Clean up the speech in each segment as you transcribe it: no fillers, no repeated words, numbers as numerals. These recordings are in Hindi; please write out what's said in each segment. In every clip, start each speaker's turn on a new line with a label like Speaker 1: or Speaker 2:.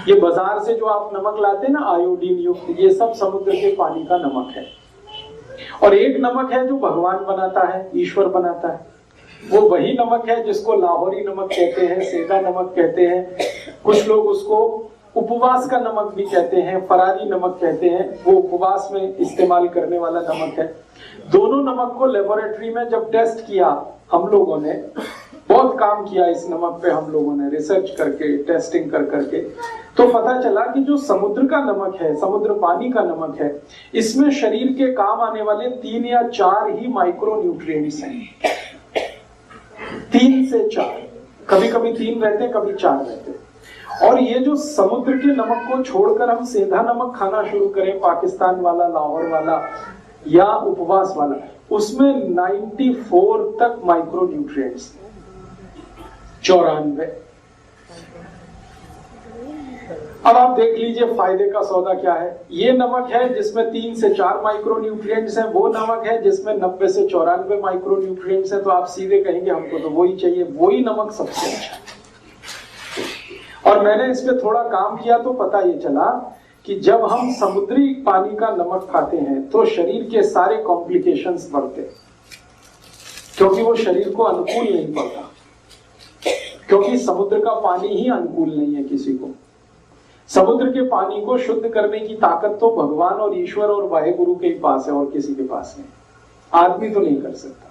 Speaker 1: ये बाजार से जो आप नमक लाते हैं ना आयोडीन युक्त, ये सब समुद्र के पानी का नमक है। और एक नमक है जो भगवान बनाता है, ईश्वर बनाता है, वो वही नमक है जिसको लाहौरी नमक कहते हैं, सेंधा नमक कहते हैं, कुछ लोग उसको उपवास का नमक भी कहते हैं, फरारी नमक कहते हैं, वो उपवास में इस्तेमाल करने वाला नमक है। दोनों नमक को लेबोरेटरी में जब टेस्ट किया हम लोगों ने, बहुत काम किया इस नमक पे हम लोगों ने, रिसर्च करके, टेस्टिंग कर करके, तो पता चला कि जो समुद्र का नमक है, समुद्र पानी का नमक है, इसमें शरीर के काम आने वाले 3 या 4 ही माइक्रो न्यूट्रिएंट्स हैं। 3 से 4, कभी कभी 3 रहते हैं, कभी 4 रहते हैं। और ये जो समुद्र के नमक को छोड़कर हम सेंधा नमक खाना शुरू करें, पाकिस्तान वाला, लाहौर वाला या उपवास वाला, उसमें 94 तक माइक्रो न्यूट्रिएंट्स, 94। अब आप देख लीजिए फायदे का सौदा क्या है। ये नमक है जिसमें 3 से 4 माइक्रो न्यूट्रिएंट्स हैं, वो नमक है जिसमें 90 से 94 माइक्रो न्यूट्रिएंट्स हैं। तो आप सीधे कहेंगे हमको तो वही चाहिए, वही नमक सबसे अच्छा है। और मैंने इस पे थोड़ा काम किया तो पता ये चला कि जब हम समुद्री पानी का नमक खाते हैं तो शरीर के सारे कॉम्प्लिकेशंस बढ़ते, क्योंकि वो शरीर को अनुकूल नहीं पड़ता, क्योंकि समुद्र का पानी ही अनुकूल नहीं है किसी को। समुद्र के पानी को शुद्ध करने की ताकत तो भगवान और ईश्वर और वाहेगुरु के ही पास है और किसी के पास नहीं, आदमी तो नहीं कर सकता।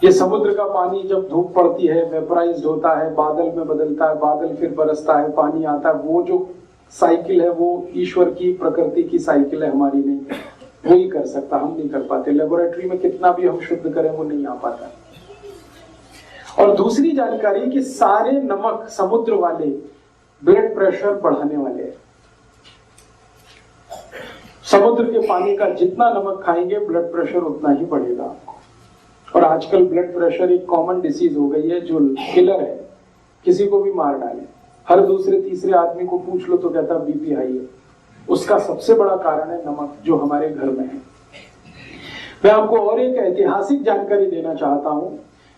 Speaker 1: ये समुद्र का पानी जब धूप पड़ती है, वेपराइज्ड होता है, बादल में बदलता है, बादल फिर बरसता है, पानी आता है, वो जो साइकिल है वो ईश्वर की, प्रकृति की साइकिल है, हमारी नहीं। वो ही कर सकता, हम नहीं कर पाते। लेबोरेटरी में कितना भी हम शुद्ध करें वो नहीं आ पाता। और दूसरी जानकारी कि सारे नमक समुद्र वाले ब्लड प्रेशर बढ़ाने वाले हैं। समुद्र के पानी का जितना नमक खाएंगे ब्लड प्रेशर उतना ही बढ़ेगा आपको। और आजकल ब्लड प्रेशर एक कॉमन डिसीज हो गई है जो किलर है, किसी को भी मार डाले। हर दूसरे तीसरे आदमी को पूछ लो तो कहता बीपी हाई है। उसका सबसे बड़ा कारण है नमक जो हमारे घर में है। मैं आपको और एक ऐतिहासिक जानकारी देना चाहता हूं,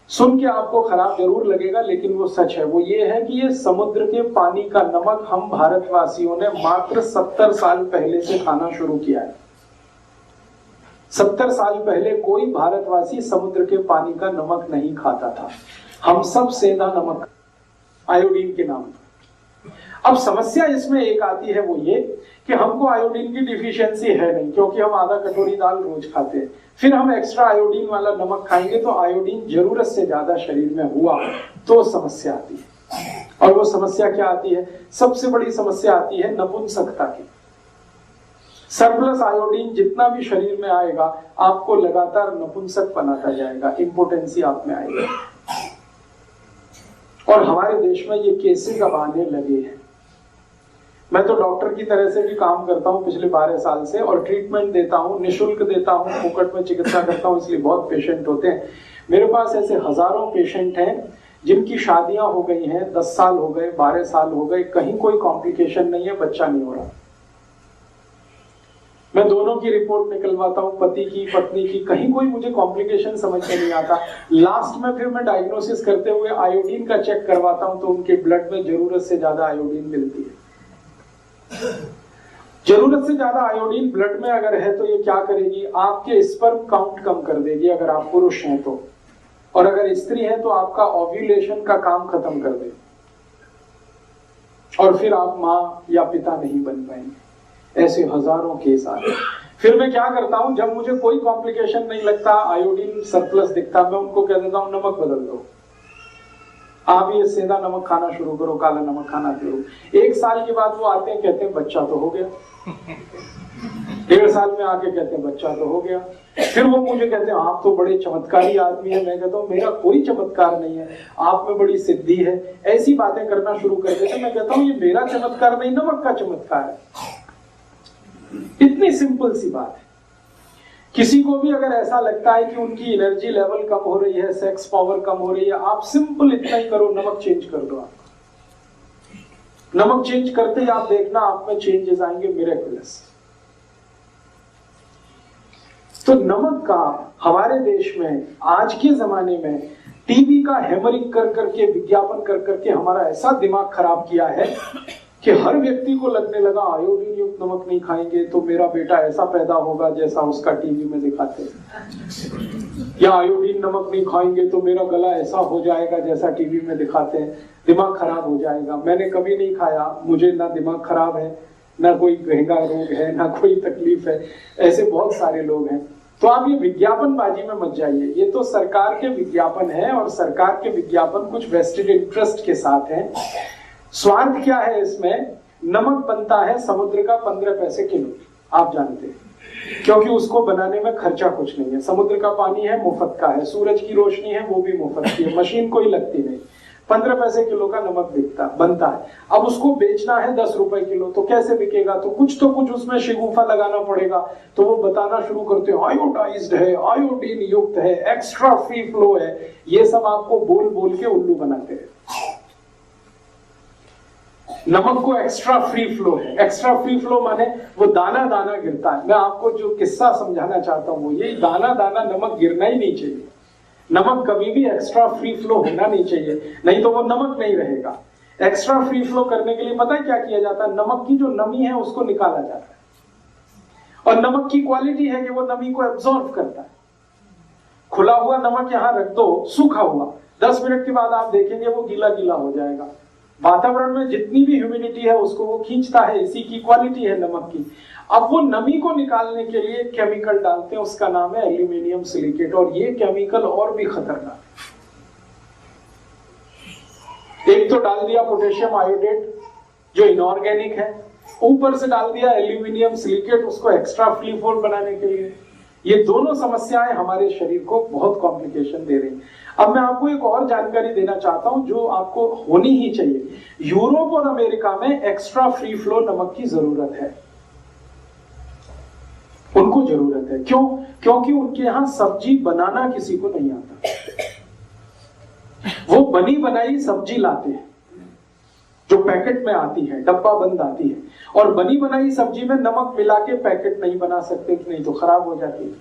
Speaker 1: सुन के आपको खराब जरूर लगेगा लेकिन वो सच है। वो ये है कि ये समुद्र के पानी का नमक हम भारतवासियों ने मात्र 70 साल पहले से खाना शुरू किया है। 70 साल पहले कोई भारतवासी समुद्र के पानी का नमक नहीं खाता था। हम सब सेंधा नमक, आयोडीन के नाम पर। अब समस्या इसमें एक आती है, वो ये कि हमको आयोडीन की डिफिशियंसी है नहीं, क्योंकि हम आधा कटोरी दाल रोज खाते हैं। फिर हम एक्स्ट्रा आयोडीन वाला नमक खाएंगे तो आयोडीन जरूरत से ज्यादा शरीर में हुआ तो समस्या आती है। और वो समस्या क्या आती है? सबसे बड़ी समस्या आती है नपुंसकता की। सरप्लस आयोडीन जितना भी शरीर में आएगा आपको लगातार नपुंसक बनाता जाएगा, इंपोटेंसी आप में आएगी। और हमारे देश में ये केसेस अब आने लगे हैं। मैं तो डॉक्टर की तरह से भी काम करता हूं पिछले 12 साल से, और ट्रीटमेंट देता हूं, निःशुल्क देता हूं, फोकट में चिकित्सा करता हूं, इसलिए बहुत पेशेंट होते हैं। मेरे पास ऐसे हजारों पेशेंट हैं जिनकी शादियां हो गई हैं, 10 साल हो गए, 12 साल हो गए, कहीं कोई कॉम्प्लिकेशन नहीं है, बच्चा नहीं हो रहा। मैं दोनों की रिपोर्ट निकलवाता हूं, पति की, पत्नी की, कहीं कोई मुझे कॉम्प्लिकेशन समझ में नहीं आता। लास्ट में फिर मैं डायग्नोसिस करते हुए आयोडीन का चेक करवाता हूं तो उनके ब्लड में जरूरत से ज्यादा आयोडीन मिलती है। जरूरत से ज्यादा आयोडीन ब्लड में अगर है तो ये क्या करेगी? आपके स्पर्म काउंट कम कर देगी अगर आप पुरुष हैं तो, और अगर स्त्री है तो आपका ओव्यूलेशन का काम खत्म कर देगी, और फिर आप मां या पिता नहीं बन पाएंगे। ऐसे हजारों केस आते हैं। फिर मैं क्या करता हूं, जब मुझे कोई कॉम्प्लिकेशन नहीं लगता, आयोडीन सरप्लस दिखता, मैं उनको कह देता हूं नमक बदल दो, आप ये सेंधा नमक खाना शुरू करो, काला नमक खाना शुरू। 1 साल के बाद वो आते हैं, कहते हैं बच्चा तो हो गया। 1.5 साल में आके कहते हैं बच्चा तो हो गया। फिर वो मुझे कहते हैं आप तो बड़े चमत्कारी आदमी हैं। मैं कहता हूँ मेरा कोई चमत्कार नहीं है, आप में बड़ी सिद्धि है। ऐसी बातें करना शुरू कर देते। मैं कहता हूँ ये मेरा चमत्कार नहीं, नमक का चमत्कार है। इतनी सिंपल सी बात है। किसी को भी अगर ऐसा लगता है कि उनकी एनर्जी लेवल कम हो रही है, सेक्स पावर कम हो रही है, आप सिंपल इतना ही करो, नमक चेंज कर दो। आप नमक चेंज करते ही आप देखना आप में चेंजेस आएंगे, मिरेकुलस। तो नमक का हमारे देश में आज के जमाने में टीवी का हैमरिंग कर करके, विज्ञापन कर करके हमारा ऐसा दिमाग खराब किया है कि हर व्यक्ति को लगने लगा आयोडीन युक्त नमक नहीं खाएंगे तो मेरा बेटा ऐसा पैदा होगा जैसा उसका टीवी में दिखाते हैं, या आयोडीन नमक नहीं खाएंगे तो मेरा गला ऐसा हो जाएगा जैसा टीवी में दिखाते हैं, दिमाग खराब हो जाएगा। मैंने कभी नहीं खाया, मुझे ना दिमाग खराब है, ना कोई गहरा रोग है, ना कोई तकलीफ है। ऐसे बहुत सारे लोग हैं। तो आप ये विज्ञापनबाजी में मत जाइए। ये तो सरकार के विज्ञापन है और सरकार के विज्ञापन कुछ वेस्टेड इंटरेस्ट के साथ हैं। स्वार्थ क्या है इसमें? नमक बनता है समुद्र का 15 पैसे किलो, आप जानते हैं, क्योंकि उसको बनाने में खर्चा कुछ नहीं है। समुद्र का पानी है, मुफ्त का है, सूरज की रोशनी है, वो भी मुफ्त की है, मशीन कोई लगती नहीं। 15 पैसे किलो का नमक बनता है। अब उसको बेचना है 10 रुपए किलो, तो कैसे बिकेगा? तो कुछ उसमें शिगुफा लगाना पड़ेगा। तो वो बताना शुरू करते हो आयोडाइज्ड है, आयोडीन युक्त है, एक्स्ट्रा फ्री फ्लो है। ये सब आपको बोल बोल के उल्लू बनाते हैं। नमक को एक्स्ट्रा फ्री फ्लो है। एक्स्ट्रा फ्री फ्लो माने वो दाना दाना गिरता है। मैं आपको जो किस्सा समझाना चाहता हूं वो ये, दाना दाना नमक गिरना ही नहीं चाहिए। नमक कभी भी एक्स्ट्रा फ्री फ्लो होना नहीं चाहिए, नहीं तो वो नमक नहीं रहेगा। एक्स्ट्रा फ्री फ्लो करने के लिए पता है क्या किया जाता है? नमक की जो नमी है उसको निकाला जाता है। और नमक की क्वालिटी है कि वो नमी को एब्जॉर्ब करता है। खुला हुआ नमक यहां रख दो, सूखा हुआ, 10 मिनट के बाद आप देखेंगे वो गीला गीला हो जाएगा। वातावरण में जितनी भी ह्यूमिडिटी है उसको वो खींचता है, इसी की क्वालिटी है नमक की। अब वो नमी को निकालने के लिए केमिकल डालते हैं, उसका नाम है एल्यूमिनियम सिलिकेट। और ये केमिकल और भी खतरनाक है। एक तो डाल दिया पोटेशियम आयोडेट जो इनऑर्गेनिक है, ऊपर से डाल दिया एल्यूमिनियम सिलिकेट उसको एक्स्ट्रा फ्री फ्लो बनाने के लिए। ये दोनों समस्याएं हमारे शरीर को बहुत कॉम्प्लिकेशन दे रही हैं। अब मैं आपको एक और जानकारी देना चाहता हूं जो आपको होनी ही चाहिए। यूरोप और अमेरिका में एक्स्ट्रा फ्री फ्लो नमक की जरूरत है, उनको जरूरत है। क्यों? क्योंकि उनके यहां सब्जी बनाना किसी को नहीं आता। वो बनी बनाई सब्जी लाते हैं जो पैकेट में आती है, डब्बा बंद आती है। और बनी बनाई सब्जी में नमक मिला के पैकेट नहीं बना सकते, नहीं तो खराब हो जाती है।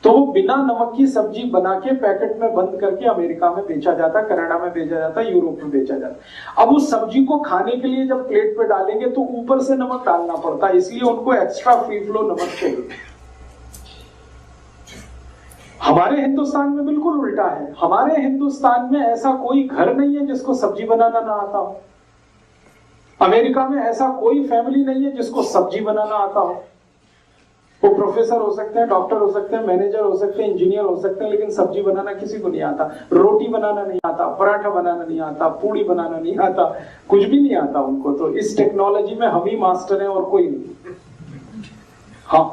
Speaker 1: तो वो बिना नमक की सब्जी बना के पैकेट में बंद करके अमेरिका में बेचा जाता, कनाडा में बेचा जाता, यूरोप में बेचा जाता। अब उस सब्जी को खाने के लिए जब प्लेट पे डालेंगे तो ऊपर से नमक डालना पड़ता है, इसलिए उनको एक्स्ट्रा फ्री फ्लो नमक चाहिए। हमारे हिंदुस्तान में बिल्कुल उल्टा है। हमारे हिंदुस्तान में ऐसा कोई घर नहीं है जिसको सब्जी बनाना ना आता हो। अमेरिका में ऐसा कोई फैमिली नहीं है जिसको सब्जी बनाना आता हो। वो प्रोफेसर हो सकते हैं, डॉक्टर हो सकते हैं, मैनेजर हो सकते हैं, इंजीनियर हो सकते हैं, लेकिन सब्जी बनाना किसी को नहीं आता। रोटी बनाना नहीं आता, पराठा बनाना नहीं आता, पूड़ी बनाना नहीं आता, कुछ भी नहीं आता उनको। तो इस टेक्नोलॉजी में हम ही मास्टर हैं और कोई नहीं। हाँ,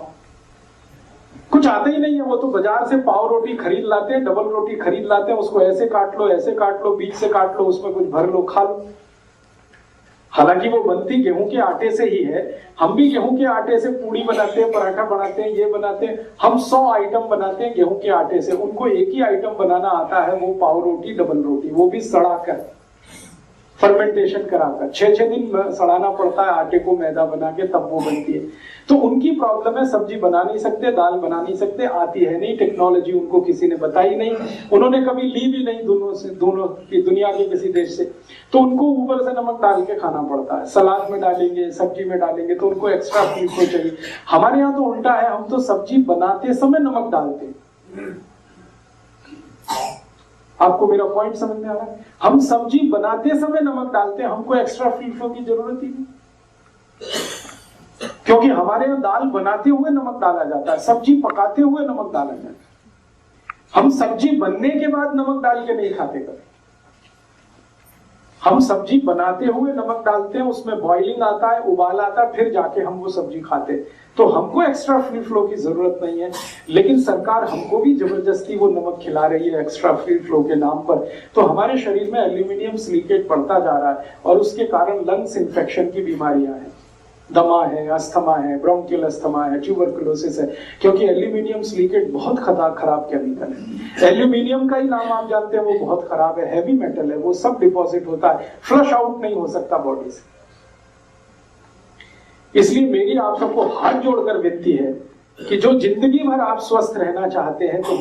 Speaker 1: कुछ आता ही नहीं है। वो तो बाजार से पाव रोटी खरीद लाते हैं, डबल रोटी खरीद लाते हैं, उसको ऐसे काट लो, ऐसे काट लो, बीच से काट लो, उसमें कुछ भर लो, खा लो। हालांकि वो बनती गेहूं के आटे से ही है। हम भी गेहूं के आटे से पूड़ी बनाते हैं, पराठा बनाते हैं, ये बनाते हैं। हम 100 आइटम बनाते हैं गेहूं के आटे से। उनको एक ही आइटम बनाना आता है, वो पाव रोटी, डबल रोटी, वो भी सड़ाकर, फर्मेंटेशन कराकर 6-6 दिन सड़ाना पड़ता है आटे को, मैदा बना के, तब वो बनती है। तो उनकी प्रॉब्लम है, सब्जी बना नहीं सकते, दाल बना नहीं सकते, आती है नहीं, टेक्नोलॉजी उनको किसी ने बताई नहीं, उन्होंने कभी ली भी नहीं दोनों की दुनिया के किसी देश से। तो उनको ऊपर से नमक डाल के खाना पड़ता है। सलाद में डालेंगे, सब्जी में डालेंगे, तो उनको एक्स्ट्रा फ्री फ्लो चाहिए। हमारे यहाँ तो उल्टा है, हम तो सब्जी बनाते समय नमक डालते हैं। आपको मेरा पॉइंट समझ में आ रहा है? हम सब्जी बनाते समय नमक डालते हैं, हमको एक्स्ट्रा फ्री फ्लो की जरूरत ही नहीं, क्योंकि हमारे यहाँ दाल बनाते हुए नमक डाला जाता है, सब्जी पकाते हुए नमक डाला जाता है। हम सब्जी बनने के बाद नमक डाल के नहीं खाते कभी। हम सब्जी बनाते हुए नमक डालते हैं, उसमें बॉइलिंग आता है, उबाल आता है, फिर जाके हम वो सब्जी खाते हैं। तो हमको एक्स्ट्रा फ्री फ्लो की जरूरत नहीं है, लेकिन सरकार हमको भी जबरदस्ती वो नमक खिला रही है एक्स्ट्रा फ्री फ्लो के नाम पर। तो हमारे शरीर में एल्यूमिनियम सिलिकेट बढ़ता जा रहा है और उसके कारण लंग्स इन्फेक्शन की बीमारियां हैं, दमा है, अस्थमा है, ब्रोंकियल अस्थमा है, ट्यूबरकुलोसिस है, क्योंकि एल्यूमिनियम सिलिकेट बहुत खराब केमिकल है। एल्यूमिनियम का ही नाम आप जानते हैं, वो बहुत खराब है, हैवी मेटल है, वो सब डिपॉजिट होता है, फ्लश आउट नहीं हो सकता बॉडी से। इसलिए मेरी आप सबको हाथ जोड़कर विनती है कि जो जिंदगी भर आप स्वस्थ रहना चाहते हैं तो